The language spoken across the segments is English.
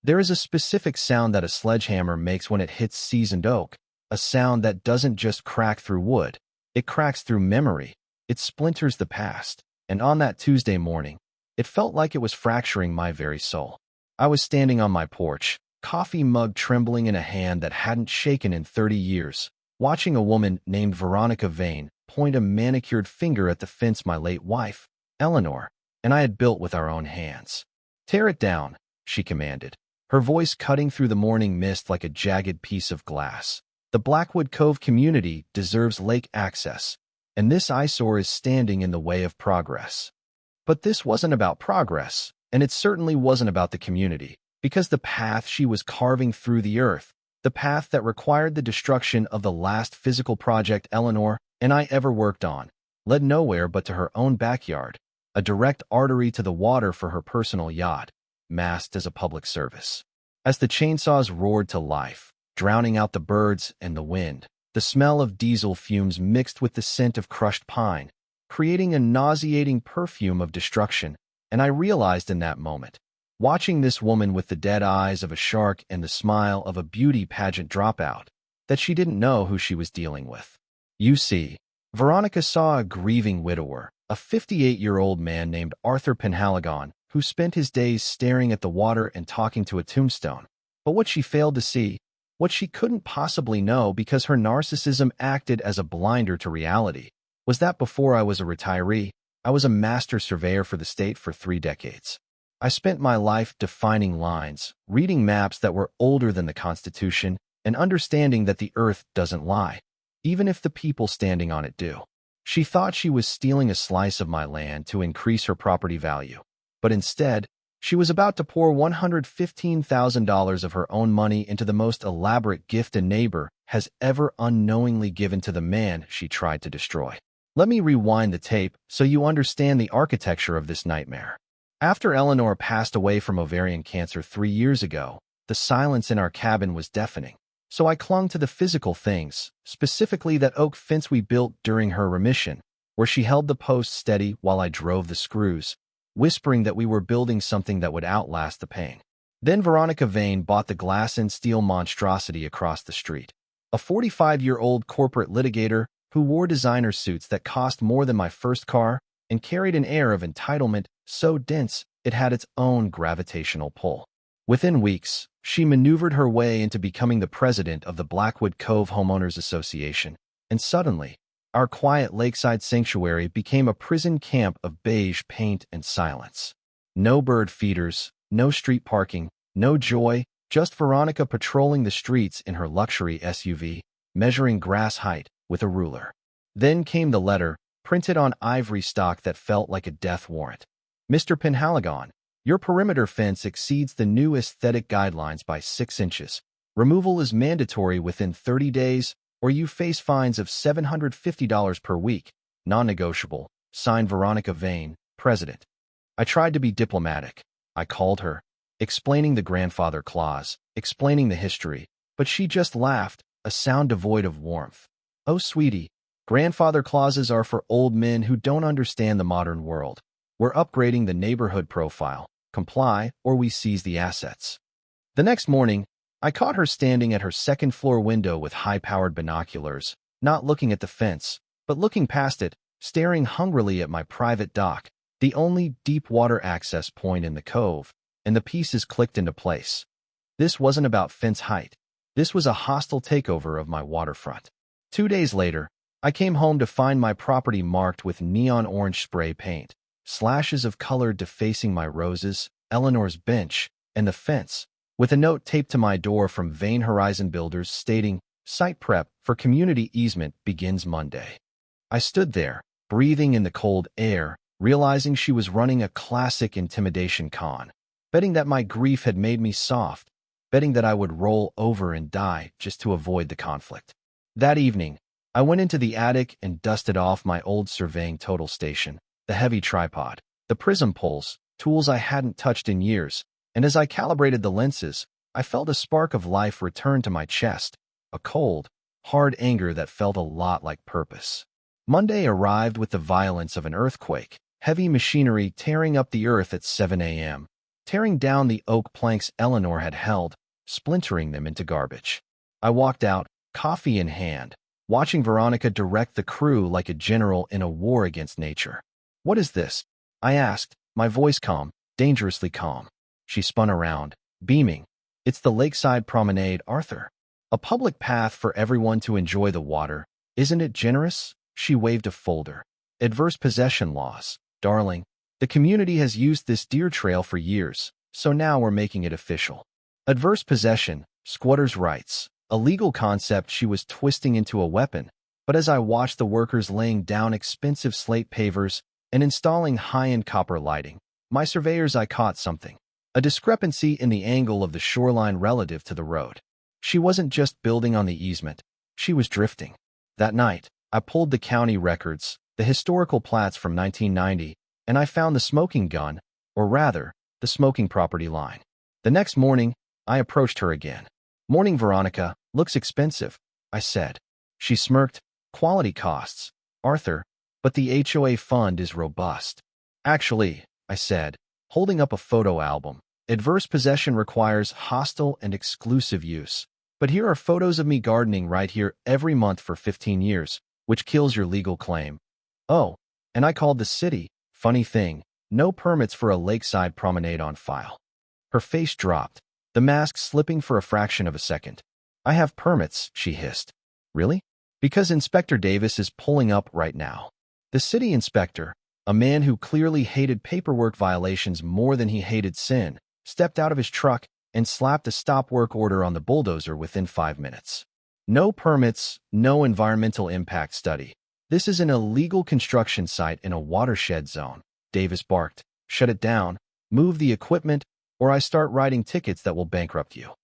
There is a specific sound that a sledgehammer makes when it hits seasoned oak, a sound that doesn't just crack through wood, it cracks through memory, it splinters the past, and on that Tuesday morning, it felt like it was fracturing my very soul. I was standing on my porch, coffee mug trembling in a hand that hadn't shaken in 30 years, watching a woman named Veronica Vane point a manicured finger at the fence my late wife, Eleanor, and I had built with our own hands. "Tear it down," she commanded, her voice cutting through the morning mist like a jagged piece of glass. "The Blackwood Cove community deserves lake access, and this eyesore is standing in the way of progress." But this wasn't about progress, and it certainly wasn't about the community, because the path she was carving through the earth, the path that required the destruction of the last physical project Eleanor and I ever worked on, led nowhere but to her own backyard, a direct artery to the water for her personal yacht, masked as a public service. As the chainsaws roared to life, drowning out the birds and the wind, the smell of diesel fumes mixed with the scent of crushed pine, creating a nauseating perfume of destruction, and I realized in that moment, watching this woman with the dead eyes of a shark and the smile of a beauty pageant dropout, that she didn't know who she was dealing with. You see, Veronica saw a grieving widower, a 58-year-old man named Arthur Penhaligon, who spent his days staring at the water and talking to a tombstone. But what she failed to see, what she couldn't possibly know because her narcissism acted as a blinder to reality, was that before I was a retiree, I was a master surveyor for the state for 3 decades. I spent my life defining lines, reading maps that were older than the Constitution, and understanding that the earth doesn't lie, even if the people standing on it do. She thought she was stealing a slice of my land to increase her property value, but instead, she was about to pour $115,000 of her own money into the most elaborate gift a neighbor has ever unknowingly given to the man she tried to destroy. Let me rewind the tape so you understand the architecture of this nightmare. After Eleanor passed away from ovarian cancer 3 years ago, the silence in our cabin was deafening. So I clung to the physical things, specifically that oak fence we built during her remission, where she held the post steady while I drove the screws, whispering that we were building something that would outlast the pain. Then Veronica Vane bought the glass and steel monstrosity across the street, a 45-year-old corporate litigator who wore designer suits that cost more than my first car and carried an air of entitlement so dense it had its own gravitational pull. Within weeks, she maneuvered her way into becoming the president of the Blackwood Cove Homeowners Association, and suddenly, our quiet lakeside sanctuary became a prison camp of beige paint and silence. No bird feeders, no street parking, no joy, just Veronica patrolling the streets in her luxury SUV, measuring grass height with a ruler. Then came the letter, printed on ivory stock that felt like a death warrant. "Mr. Penhaligon, your perimeter fence exceeds the new aesthetic guidelines by 6 inches. Removal is mandatory within 30 days, or you face fines of $750 per week, non-negotiable. Signed Veronica Vane, President." I tried to be diplomatic. I called her, explaining the grandfather clause, explaining the history, but she just laughed, a sound devoid of warmth. "Oh, sweetie, grandfather clauses are for old men who don't understand the modern world. We're upgrading the neighborhood profile. Comply, or we seize the assets." The next morning, I caught her standing at her second-floor window with high-powered binoculars, not looking at the fence, but looking past it, staring hungrily at my private dock, the only deep-water access point in the cove, and the pieces clicked into place. This wasn't about fence height. This was a hostile takeover of my waterfront. 2 days later, I came home to find my property marked with neon orange spray paint, slashes of color defacing my roses, Eleanor's bench, and the fence, with a note taped to my door from Vane Horizon Builders stating, "Site prep for community easement begins Monday." I stood there, breathing in the cold air, realizing she was running a classic intimidation con, betting that my grief had made me soft, betting that I would roll over and die just to avoid the conflict. That evening, I went into the attic and dusted off my old surveying total station, the heavy tripod, the prism poles, tools I hadn't touched in years, and as I calibrated the lenses, I felt a spark of life return to my chest, a cold, hard anger that felt a lot like purpose. Monday arrived with the violence of an earthquake, heavy machinery tearing up the earth at 7 a.m., tearing down the oak planks Eleanor had held, splintering them into garbage. I walked out, coffee in hand, watching Veronica direct the crew like a general in a war against nature. "What is this?" I asked, my voice calm, dangerously calm. She spun around, beaming. "It's the lakeside promenade, Arthur. A public path for everyone to enjoy the water. Isn't it generous?" She waved a folder. "Adverse possession laws. Darling, the community has used this deer trail for years, so now we're making it official. Adverse possession, squatters' rights, a legal concept she was twisting into a weapon, but as I watched the workers laying down expensive slate pavers and installing high-end copper lighting, my surveyor's eye caught something. A discrepancy in the angle of the shoreline relative to the road. She wasn't just building on the easement, she was drifting. That night, I pulled the county records, the historical plats from 1990, and I found the smoking gun, or rather, the smoking property line. The next morning, I approached her again. "Morning, Veronica. Looks expensive," I said. She smirked. "Quality costs, Arthur, but the HOA fund is robust." "Actually," I said, holding up a photo album, "adverse possession requires hostile and exclusive use. But here are photos of me gardening right here every month for 15 years, which kills your legal claim." "Oh, and I called the city. Funny thing, no permits for a lakeside promenade on file." Her face dropped, the mask slipping for a fraction of a second. "I have permits," she hissed. "Really?" "Because Inspector Davis is pulling up right now." The city inspector, a man who clearly hated paperwork violations more than he hated sin, stepped out of his truck and slapped a stop work order on the bulldozer within 5 minutes. "No permits, no environmental impact study. This is an illegal construction site in a watershed zone," Davis barked. "Shut it down, move the equipment, or I start writing tickets that will bankrupt you."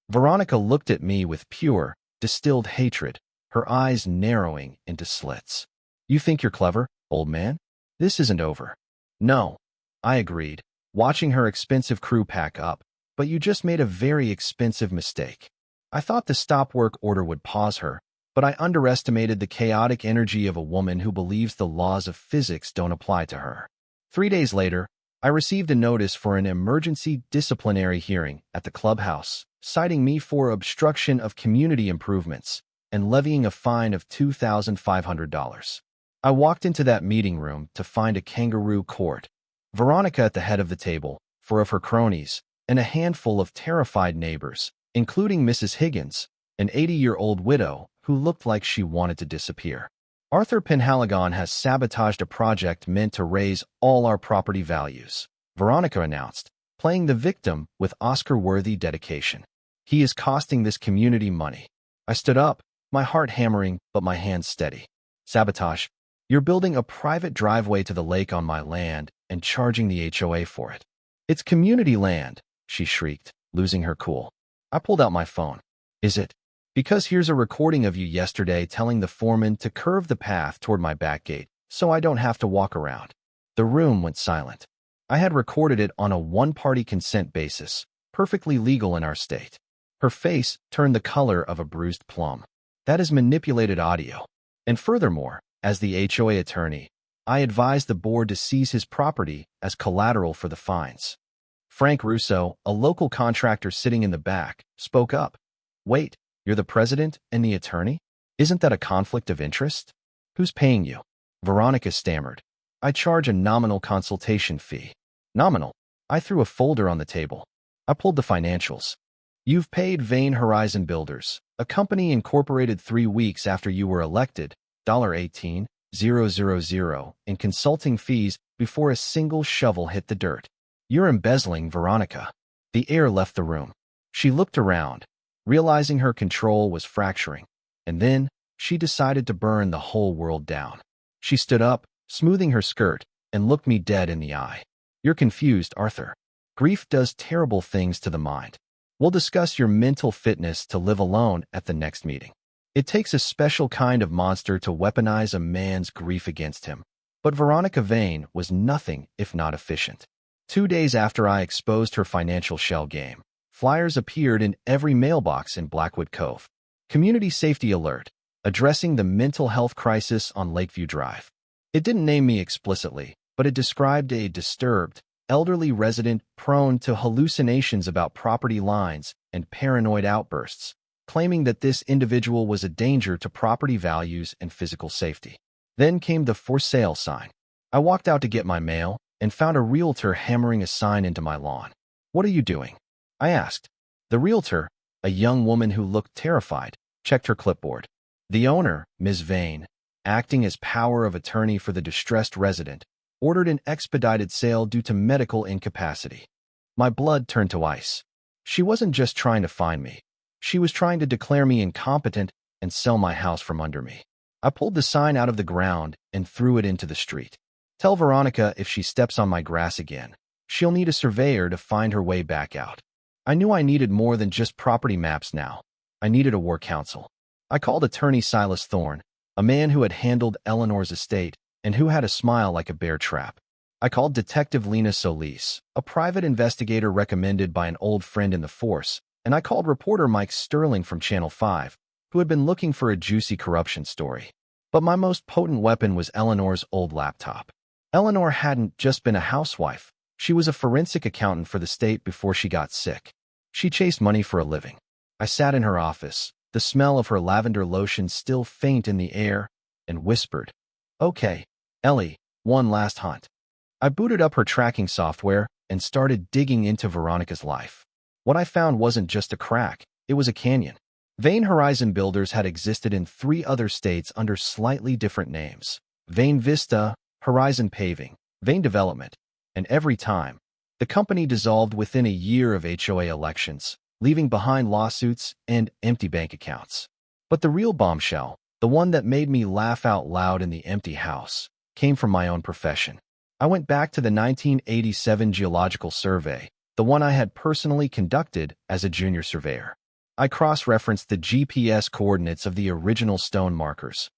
Veronica looked at me with pure, distilled hatred, her eyes narrowing into slits. "You think you're clever, old man? This isn't over." "No," I agreed, watching her expensive crew pack up, "but you just made a very expensive mistake." I thought the stop work order would pause her, but I underestimated the chaotic energy of a woman who believes the laws of physics don't apply to her. 3 days later, I received a notice for an emergency disciplinary hearing at the clubhouse, citing me for obstruction of community improvements and levying a fine of $2,500. I walked into that meeting room to find a kangaroo court, Veronica at the head of the table, 4 of her cronies, and a handful of terrified neighbors, including Mrs. Higgins, an 80-year-old widow who looked like she wanted to disappear. "Arthur Penhaligon has sabotaged a project meant to raise all our property values," Veronica announced, playing the victim with Oscar-worthy dedication. "He is costing this community money." I stood up, my heart hammering but my hands steady. "Sabotage? You're building a private driveway to the lake on my land and charging the HOA for it." "It's community land," she shrieked, losing her cool. I pulled out my phone. "Is it? Because here's a recording of you yesterday telling the foreman to curve the path toward my back gate so I don't have to walk around." The room went silent. I had recorded it on a one-party consent basis, perfectly legal in our state. Her face turned the color of a bruised plum. "That is manipulated audio. And furthermore, as the HOA attorney, I advised the board to seize his property as collateral for the fines." Frank Russo, a local contractor sitting in the back, spoke up. "Wait, you're the president and the attorney? Isn't that a conflict of interest? Who's paying you?" Veronica stammered. "I charge a nominal consultation fee." "Nominal?" I threw a folder on the table. I pulled the financials. "You've paid Vane Horizon Builders, a company incorporated 3 weeks after you were elected, $18,000 in consulting fees before a single shovel hit the dirt. You're embezzling, Veronica." The air left the room. She looked around, realizing her control was fracturing, and then she decided to burn the whole world down. She stood up, smoothing her skirt, and looked me dead in the eye. "You're confused, Arthur. Grief does terrible things to the mind. We'll discuss your mental fitness to live alone at the next meeting. It takes a special kind of monster to weaponize a man's grief against him. But Veronica Vane was nothing if not efficient. 2 days after I exposed her financial shell game, flyers appeared in every mailbox in Blackwood Cove. Community Safety Alert, addressing the mental health crisis on Lakeview Drive. It didn't name me explicitly, but it described a disturbed, elderly resident prone to hallucinations about property lines and paranoid outbursts, claiming that this individual was a danger to property values and physical safety. Then came the for sale sign. I walked out to get my mail and found a realtor hammering a sign into my lawn. "What are you doing?" I asked. The realtor, a young woman who looked terrified, checked her clipboard. The owner, Ms. Vane, acting as power of attorney for the distressed resident, ordered an expedited sale due to medical incapacity. My blood turned to ice. She wasn't just trying to find me. She was trying to declare me incompetent and sell my house from under me. I pulled the sign out of the ground and threw it into the street. "Tell Veronica if she steps on my grass again, she'll need a surveyor to find her way back out." I knew I needed more than just property maps now. I needed a war counsel. I called attorney Silas Thorne, a man who had handled Eleanor's estate and who had a smile like a bear trap. I called Detective Lena Solis, a private investigator recommended by an old friend in the force, and I called reporter Mike Sterling from Channel 5, who had been looking for a juicy corruption story. But my most potent weapon was Eleanor's old laptop. Eleanor hadn't just been a housewife. She was a forensic accountant for the state before she got sick. She chased money for a living. I sat in her office, the smell of her lavender lotion still faint in the air, and whispered, "Okay, Ellie, one last hunt." I booted up her tracking software and started digging into Veronica's life. What I found wasn't just a crack, it was a canyon. Vane Horizon Builders had existed in 3 other states under slightly different names: Vane Vista, Horizon Paving, Vane Development, and every time, the company dissolved within a year of HOA elections, leaving behind lawsuits and empty bank accounts. But the real bombshell, the one that made me laugh out loud in the empty house, came from my own profession. I went back to the 1987 Geological Survey, the one I had personally conducted as a junior surveyor. I cross-referenced the GPS coordinates of the original stone markers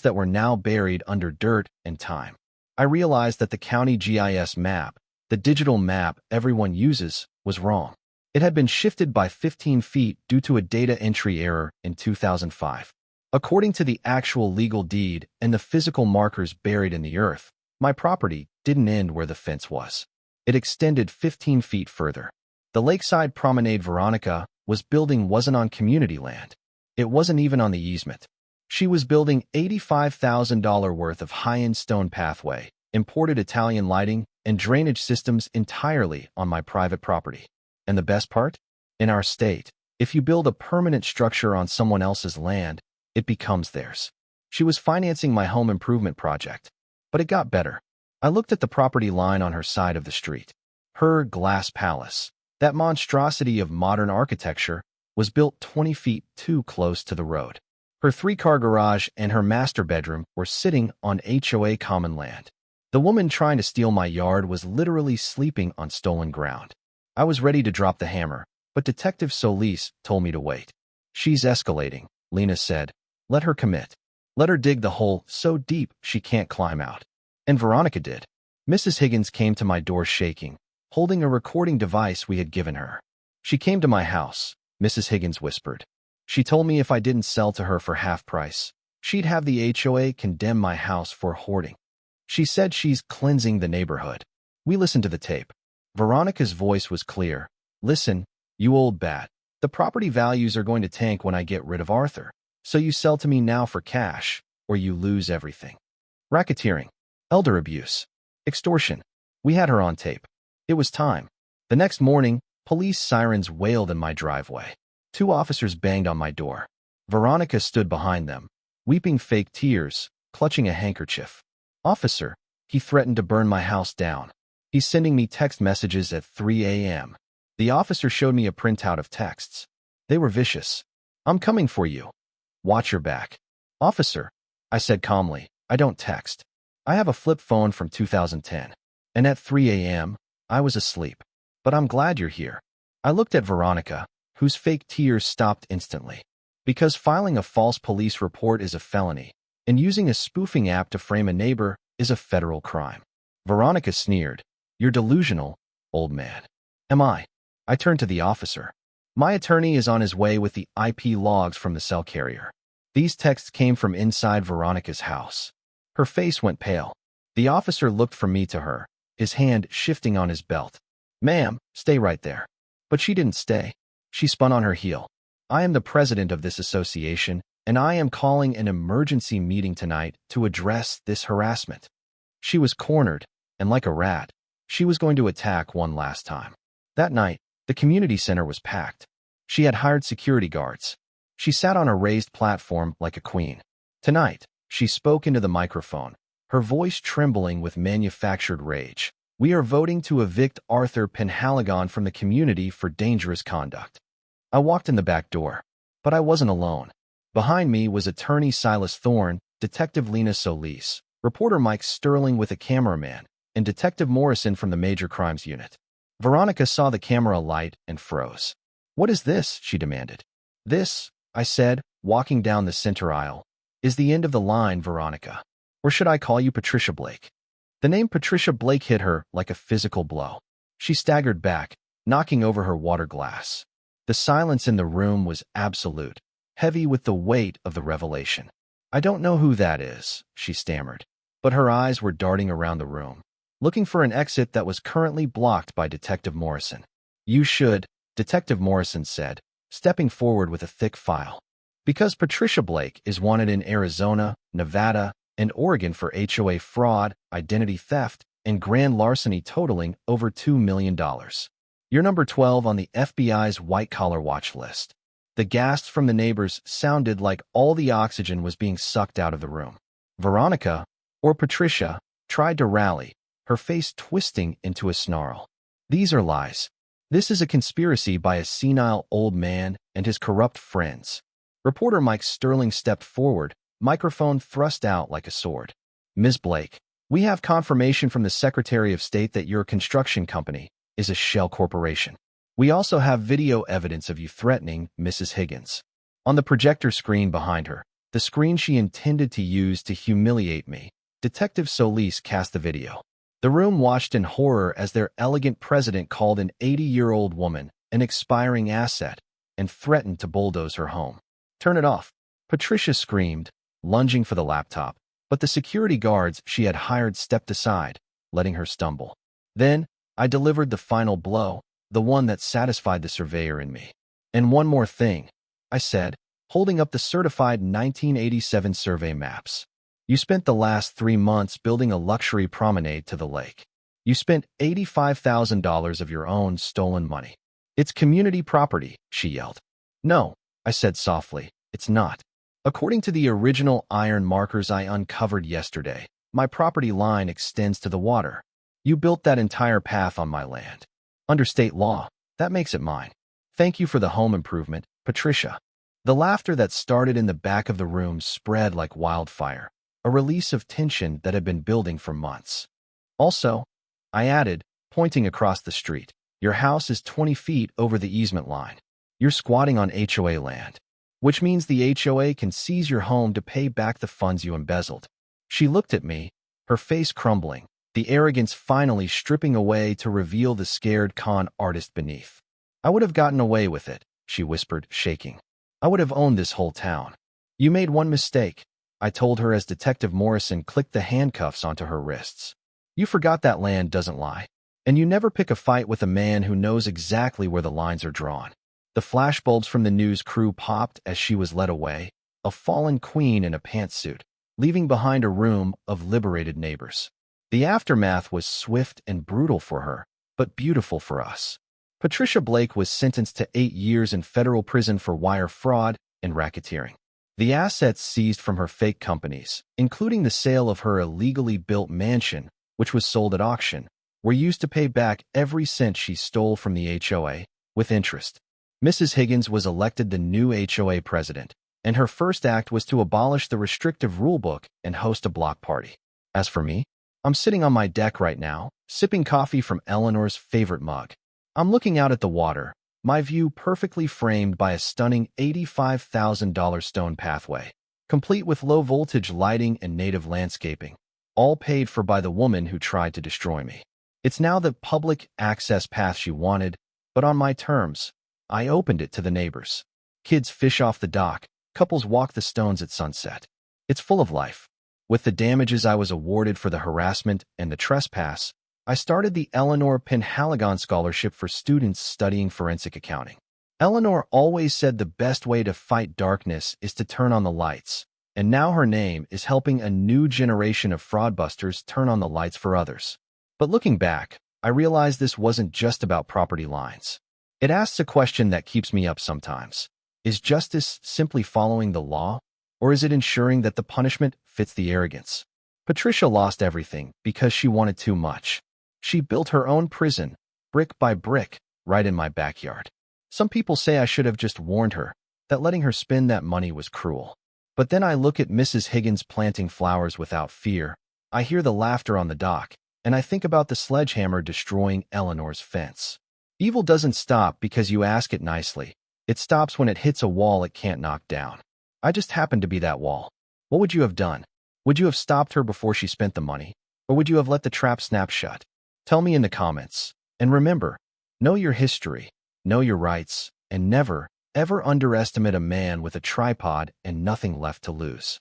that were now buried under dirt and time. I realized that the county GIS map, the digital map everyone uses, was wrong. It had been shifted by 15 feet due to a data entry error in 2005. According to the actual legal deed and the physical markers buried in the earth, my property didn't end where the fence was. It extended 15 feet further. The lakeside promenade Veronica was building wasn't on community land. It wasn't even on the easement. She was building $85,000 worth of high-end stone pathway, imported Italian lighting, and drainage systems entirely on my private property. And the best part? In our state, if you build a permanent structure on someone else's land, it becomes theirs. She was financing my home improvement project. But it got better. I looked at the property line on her side of the street. Her glass palace, that monstrosity of modern architecture, was built 20 feet too close to the road. Her 3-car garage and her master bedroom were sitting on HOA common land. The woman trying to steal my yard was literally sleeping on stolen ground. I was ready to drop the hammer, but Detective Solis told me to wait. "She's escalating," Lena said. "Let her commit. Let her dig the hole so deep she can't climb out." And Veronica did. Mrs. Higgins came to my door shaking, holding a recording device we had given her. "She came to my house," Mrs. Higgins whispered. "She told me if I didn't sell to her for half price, she'd have the HOA condemn my house for hoarding. She said she's cleansing the neighborhood." We listened to the tape. Veronica's voice was clear. "Listen, you old bat. The property values are going to tank when I get rid of Arthur. So you sell to me now for cash, or you lose everything. Racketeering, elder abuse, extortion." We had her on tape. It was time. The next morning, police sirens wailed in my driveway. 2 officers banged on my door. Veronica stood behind them, weeping fake tears, clutching a handkerchief. "Officer," he threatened to burn my house down. "He's sending me text messages at 3 a.m. The officer showed me a printout of texts. They were vicious. "I'm coming for you. Watch your back." "Officer," I said calmly, "I don't text. I have a flip phone from 2010. And at 3 a.m., I was asleep. But I'm glad you're here." I looked at Veronica, whose fake tears stopped instantly. Because filing a false police report is a felony, and using a spoofing app to frame a neighbor is a federal crime. Veronica sneered. "You're delusional, old man." "Am I?" I turned to the officer. "My attorney is on his way with the IP logs from the cell carrier. These texts came from inside Veronica's house." Her face went pale. The officer looked from me to her, his hand shifting on his belt. "Ma'am, stay right there." But she didn't stay. She spun on her heel. "I am the president of this association, and I am calling an emergency meeting tonight to address this harassment." She was cornered, and like a rat, she was going to attack one last time. That night, the community center was packed. She had hired security guards. She sat on a raised platform like a queen. Tonight, she spoke into the microphone, her voice trembling with manufactured rage. "We are voting to evict Arthur Penhaligon from the community for dangerous conduct." I walked in the back door, but I wasn't alone. Behind me was attorney Silas Thorne, Detective Lena Solis, reporter Mike Sterling with a cameraman, and Detective Morrison from the Major Crimes Unit. Veronica saw the camera light and froze. "What is this?" she demanded. "This," I said, walking down the center aisle, "is the end of the line, Veronica. Or should I call you Patricia Blake?" The name Patricia Blake hit her like a physical blow. She staggered back, knocking over her water glass. The silence in the room was absolute, heavy with the weight of the revelation. "I don't know who that is," she stammered, but her eyes were darting around the room, looking for an exit that was currently blocked by Detective Morrison. "You should," Detective Morrison said, stepping forward with a thick file. "Because Patricia Blake is wanted in Arizona, Nevada, and Oregon for HOA fraud, identity theft, and grand larceny totaling over $2 million. You're number 12 on the FBI's white-collar watch list." The gasps from the neighbors sounded like all the oxygen was being sucked out of the room. Veronica, or Patricia, tried to rally, her face twisting into a snarl. "These are lies. This is a conspiracy by a senile old man and his corrupt friends." Reporter Mike Sterling stepped forward, microphone thrust out like a sword. "Ms. Blake, we have confirmation from the Secretary of State that your construction company is a shell corporation. We also have video evidence of you threatening Mrs. Higgins." On the projector screen behind her, the screen she intended to use to humiliate me, Detective Solis cast the video. The room watched in horror as their elegant president called an 80-year-old woman an expiring asset and threatened to bulldoze her home. "Turn it off," Patricia screamed, lunging for the laptop, but the security guards she had hired stepped aside, letting her stumble. Then, I delivered the final blow, the one that satisfied the surveyor in me. "And one more thing," I said, holding up the certified 1987 survey maps. "You spent the last 3 months building a luxury promenade to the lake. You spent $85,000 of your own stolen money. It's community property," she yelled. "No," I said softly, "it's not. According to the original iron markers I uncovered yesterday, my property line extends to the water. You built that entire path on my land. Under state law, that makes it mine. Thank you for the home improvement, Patricia." The laughter that started in the back of the room spread like wildfire, a release of tension that had been building for months. "Also," I added, pointing across the street, "your house is 20 feet over the easement line. You're squatting on HOA land, which means the HOA can seize your home to pay back the funds you embezzled." She looked at me, her face crumbling, the arrogance finally stripping away to reveal the scared con artist beneath. "I would have gotten away with it," she whispered, shaking. "I would have owned this whole town. You made one mistake," I told her as Detective Morrison clicked the handcuffs onto her wrists. "You forgot that land doesn't lie, and you never pick a fight with a man who knows exactly where the lines are drawn." The flashbulbs from the news crew popped as she was led away, a fallen queen in a pantsuit, leaving behind a room of liberated neighbors. The aftermath was swift and brutal for her, but beautiful for us. Patricia Blake was sentenced to 8 years in federal prison for wire fraud and racketeering. The assets seized from her fake companies, including the sale of her illegally built mansion, which was sold at auction, were used to pay back every cent she stole from the HOA, with interest. Mrs. Higgins was elected the new HOA president, and her first act was to abolish the restrictive rulebook and host a block party. As for me, I'm sitting on my deck right now, sipping coffee from Eleanor's favorite mug. I'm looking out at the water, my view perfectly framed by a stunning $85,000 stone pathway, complete with low-voltage lighting and native landscaping, all paid for by the woman who tried to destroy me. It's now the public access path she wanted, but on my terms. I opened it to the neighbors. Kids fish off the dock, couples walk the stones at sunset. It's full of life. With the damages I was awarded for the harassment and the trespass, I started the Eleanor Penhaligon Scholarship for students studying forensic accounting. Eleanor always said the best way to fight darkness is to turn on the lights, and now her name is helping a new generation of fraudbusters turn on the lights for others. But looking back, I realized this wasn't just about property lines. It asks a question that keeps me up sometimes. Is justice simply following the law, or is it ensuring that the punishment fits the arrogance? Patricia lost everything because she wanted too much. She built her own prison, brick by brick, right in my backyard. Some people say I should have just warned her that letting her spend that money was cruel. But then I look at Mrs. Higgins planting flowers without fear. I hear the laughter on the dock, and I think about the sledgehammer destroying Eleanor's fence. Evil doesn't stop because you ask it nicely. It stops when it hits a wall it can't knock down. I just happen to be that wall. What would you have done? Would you have stopped her before she spent the money? Or would you have let the trap snap shut? Tell me in the comments. And remember, know your history, know your rights, and never, ever underestimate a man with a tripod and nothing left to lose.